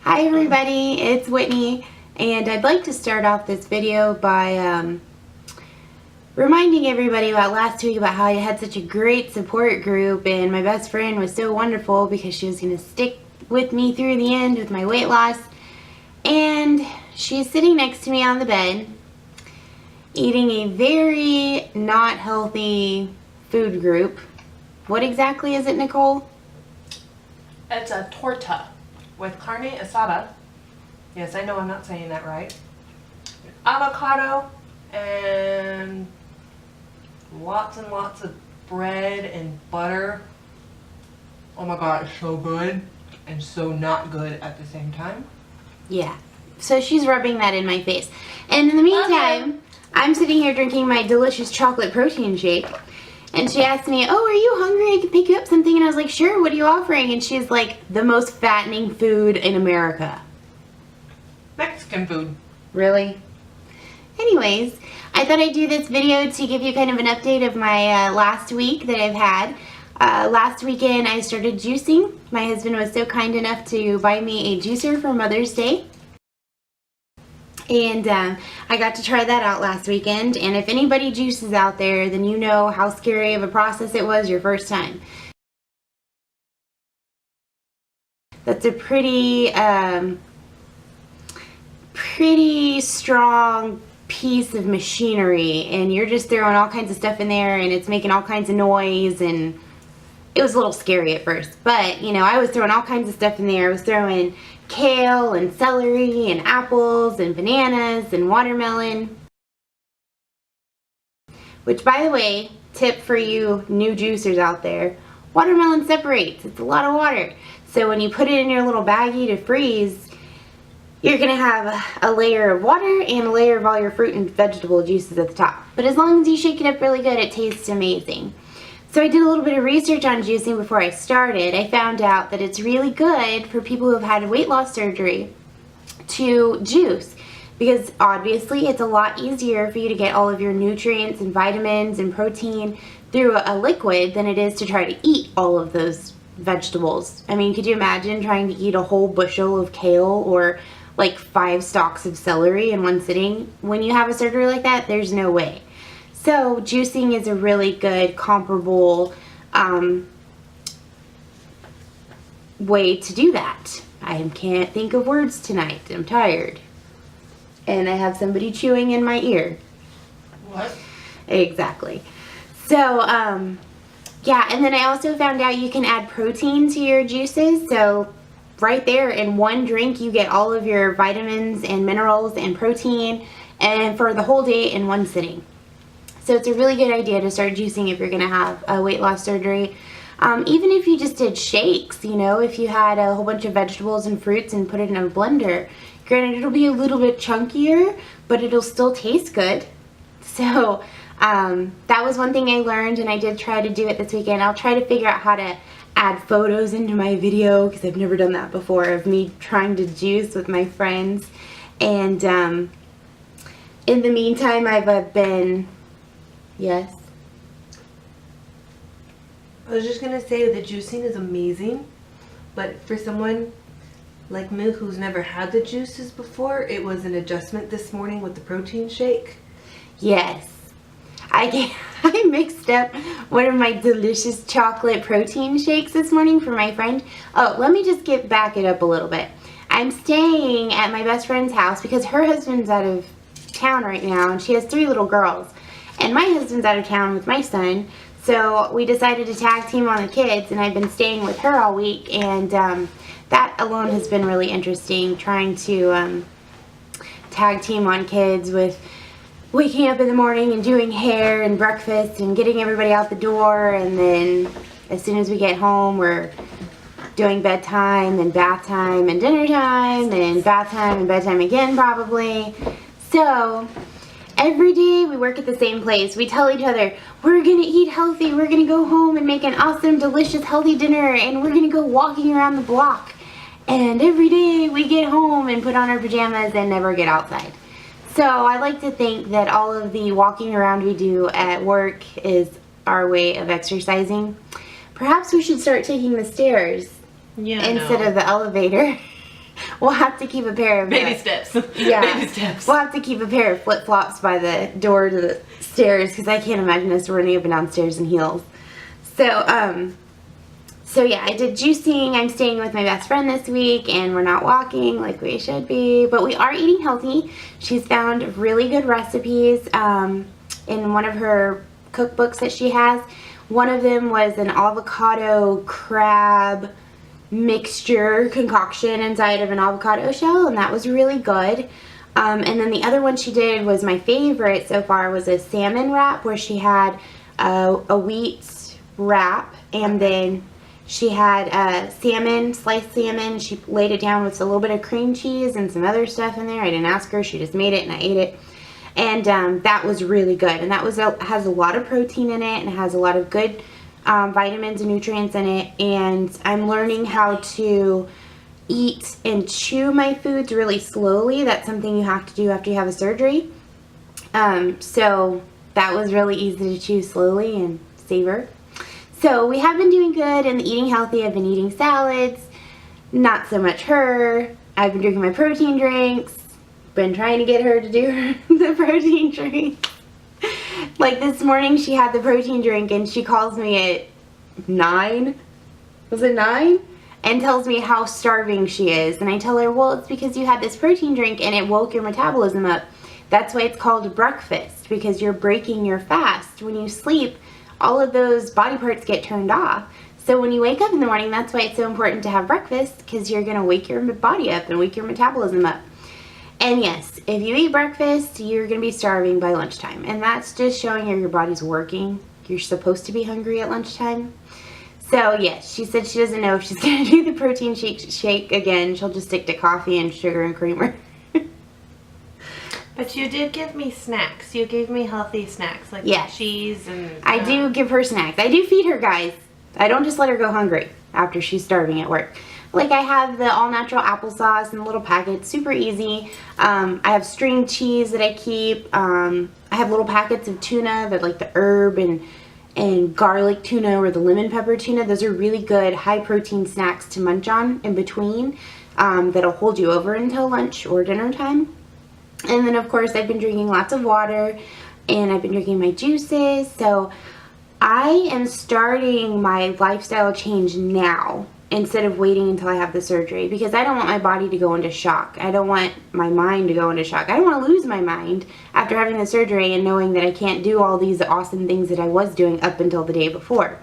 Hi everybody, it's Whitney, and I'd like to start off this video by reminding everybody about last week about how I had such a great support group, and my best friend was so wonderful because she was going to stick with me through the end with my weight loss. And she's sitting next to me on the bed eating a very not healthy food group. What exactly is it, Nicole? It's a torta with carne asada. Yes, I know I'm not saying that right. Avocado and lots of bread and butter. Oh my god, it's so good and so not good at the same time. Yeah. So she's rubbing that in my face. And in the meantime, I'm sitting here drinking my delicious chocolate protein shake. And she asked me, "Oh, are you hungry? I can pick you up something." And I was like, "Sure, what are you offering?" And she's like, "The most fattening food in America." Mexican food. Really? Anyways, I thought I'd do this video to give you kind of an update of my last week that I've had. Last weekend I started juicing. My husband was so kind enough to buy me a juicer for Mother's Day. And I got to try that out last weekend, and if anybody juices out there, then you know how scary of a process it was your first time. That's a pretty strong piece of machinery, and you're just throwing all kinds of stuff in there, and it's making all kinds of noise, and it was a little scary at first. But, you know, I was throwing all kinds of stuff in there. I was throwing kale and celery and apples and bananas and watermelon. Which, by the way, tip for you new juicers out there, watermelon separates. It's a lot of water. So when you put it in your little baggie to freeze, you're going to have a layer of water and a layer of all your fruit and vegetable juices at the top. But as long as you shake it up really good, it tastes amazing. So I did a little bit of research on juicing before I started. I found out that it's really good for people who have had weight loss surgery to juice, because obviously it's a lot easier for you to get all of your nutrients and vitamins and protein through a liquid than it is to try to eat all of those vegetables. I mean, could you imagine trying to eat a whole bushel of kale or like 5 stalks of celery in one sitting? When you have a surgery like that, there's no way. So juicing is a really good comparable way to do that. I can't think of words tonight. I'm tired. And I have somebody chewing in my ear. What? Exactly. So, yeah, and then I also found out you can add protein to your juices. So right there in one drink you get all of your vitamins and minerals and protein, and for the whole day in one sitting. So it's a really good idea to start juicing if you're going to have a weight loss surgery. Even if you just did shakes, you know, if you had a whole bunch of vegetables and fruits and put it in a blender, granted it'll be a little bit chunkier, but it'll still taste good. So that was one thing I learned, and I did try to do it this weekend. I'll try to figure out how to add photos into my video, because I've never done that before, of me trying to juice with my friends. And in the meantime, I've been... Yes? I was just gonna say that juicing is amazing, but for someone like me who's never had the juices before, it was an adjustment this morning with the protein shake. Yes. I mixed up one of my delicious chocolate protein shakes this morning for my friend. Oh, let me just back it up a little bit. I'm staying at my best friend's house because her husband's out of town right now, and she has 3 little girls. And my husband's out of town with my son, so we decided to tag team on the kids, and I've been staying with her all week, and that alone has been really interesting, trying to tag team on kids with waking up in the morning and doing hair and breakfast and getting everybody out the door, and then as soon as we get home we're doing bedtime and bath time and dinner time and bath time and bedtime again probably. So every day we work at the same place. We tell each other, we're going to eat healthy, we're going to go home and make an awesome, delicious, healthy dinner, and we're going to go walking around the block. And every day we get home and put on our pajamas and never get outside. So I like to think that all of the walking around we do at work is our way of exercising. Perhaps we should start taking the stairs instead of the elevator. we'll have to keep a pair of Baby steps. Yeah. Baby steps. We'll have to keep a pair of flip-flops by the door to the stairs because I can't imagine us running up and down stairs in heels. So yeah, I did juicing. I'm staying with my best friend this week, and we're not walking like we should be, but we are eating healthy. She's found really good recipes in one of her cookbooks that she has. One of them was an avocado crab mixture concoction inside of an avocado shell, and that was really good. And then the other one she did was my favorite so far, was a salmon wrap, where she had a wheat wrap, and then she had salmon, sliced salmon. She laid it down with a little bit of cream cheese and some other stuff in there. I didn't ask her. She just made it and I ate it. And that was really good. And that has a lot of protein in it, and it has a lot of good vitamins and nutrients in it. And I'm learning how to eat and chew my foods really slowly. That's something you have to do after you have a surgery. So that was really easy to chew slowly and savor. So we have been doing good and eating healthy. I've been eating salads, not so much her. I've been drinking my protein drinks. Been trying to get her to do the protein drink. Like this morning she had the protein drink and she calls me at 9. Was it 9? And tells me how starving she is. And I tell her, well, it's because you had this protein drink and it woke your metabolism up. That's why it's called breakfast, because you're breaking your fast. When you sleep, all of those body parts get turned off. So when you wake up in the morning, that's why it's so important to have breakfast, because you're going to wake your body up and wake your metabolism up. And yes, if you eat breakfast, you're going to be starving by lunchtime. And that's just showing you your body's working. You're supposed to be hungry at lunchtime. So yes, she said she doesn't know if she's going to do the protein shake again. She'll just stick to coffee and sugar and creamer. But you did give me snacks. You gave me healthy snacks, like cheese and... I do give her snacks. I do feed her, guys. I don't just let her go hungry after she's starving at work. Like, I have the all-natural applesauce in little packets, super easy. I have string cheese that I keep. I have little packets of tuna that, like, the herb and garlic tuna or the lemon pepper tuna. Those are really good high-protein snacks to munch on in between that'll hold you over until lunch or dinner time. And then, of course, I've been drinking lots of water, and I've been drinking my juices. So I am starting my lifestyle change now instead of waiting until I have the surgery, because I don't want my body to go into shock. I don't want my mind to go into shock. I don't want to lose my mind after having the surgery and knowing that I can't do all these awesome things that I was doing up until the day before.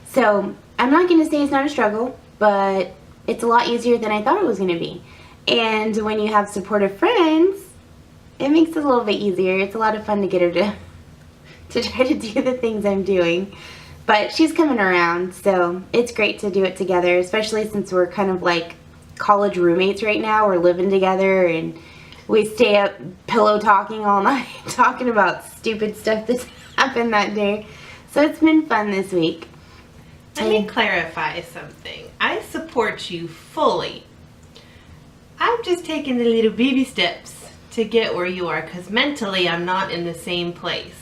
So I'm not going to say it's not a struggle, but it's a lot easier than I thought it was going to be. And when you have supportive friends, it makes it a little bit easier. It's a lot of fun to get her to try to do the things I'm doing. But she's coming around, so it's great to do it together, especially since we're kind of like college roommates right now. We're living together, and we stay up pillow talking all night, talking about stupid stuff that's happened that day. So it's been fun this week. Let me clarify something. I support you fully. I'm just taking the little baby steps to get where you are, because mentally I'm not in the same place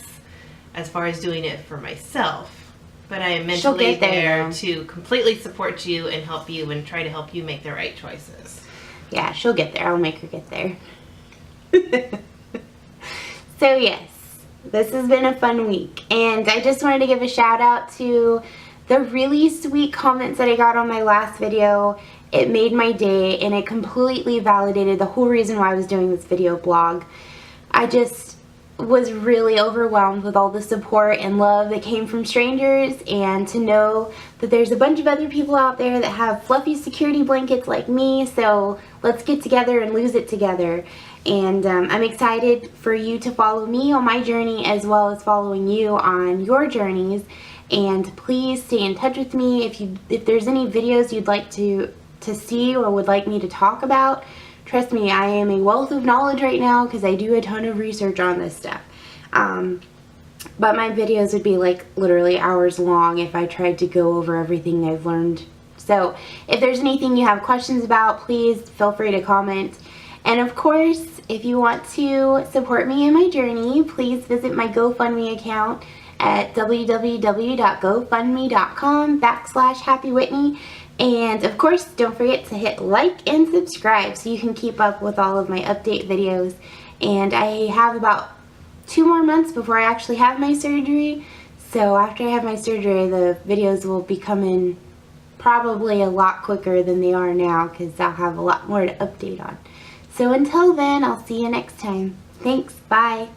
as far as doing it for myself, but I am mentally there to completely support you and help you and try to help you make the right choices. Yeah, she'll get there. I'll make her get there. So yes, this has been a fun week, and I just wanted to give a shout out to the really sweet comments that I got on my last video. It made my day, and it completely validated the whole reason why I was doing this video blog. I just was really overwhelmed with all the support and love that came from strangers, and to know that there's a bunch of other people out there that have fluffy security blankets like me, so let's get together and lose it together. And I'm excited for you to follow me on my journey as well as following you on your journeys. And please stay in touch with me if there's any videos you'd like to see or would like me to talk about. Trust me, I am a wealth of knowledge right now because I do a ton of research on this stuff. But my videos would be like literally hours long if I tried to go over everything I've learned. So if there's anything you have questions about, please feel free to comment. And of course, if you want to support me in my journey, please visit my GoFundMe account at www.gofundme.com/HappyWhitney. And of course, don't forget to hit like and subscribe so you can keep up with all of my update videos. And I have about 2 more months before I actually have my surgery. So after I have my surgery, the videos will be coming probably a lot quicker than they are now because I'll have a lot more to update on. So until then, I'll see you next time. Thanks, bye.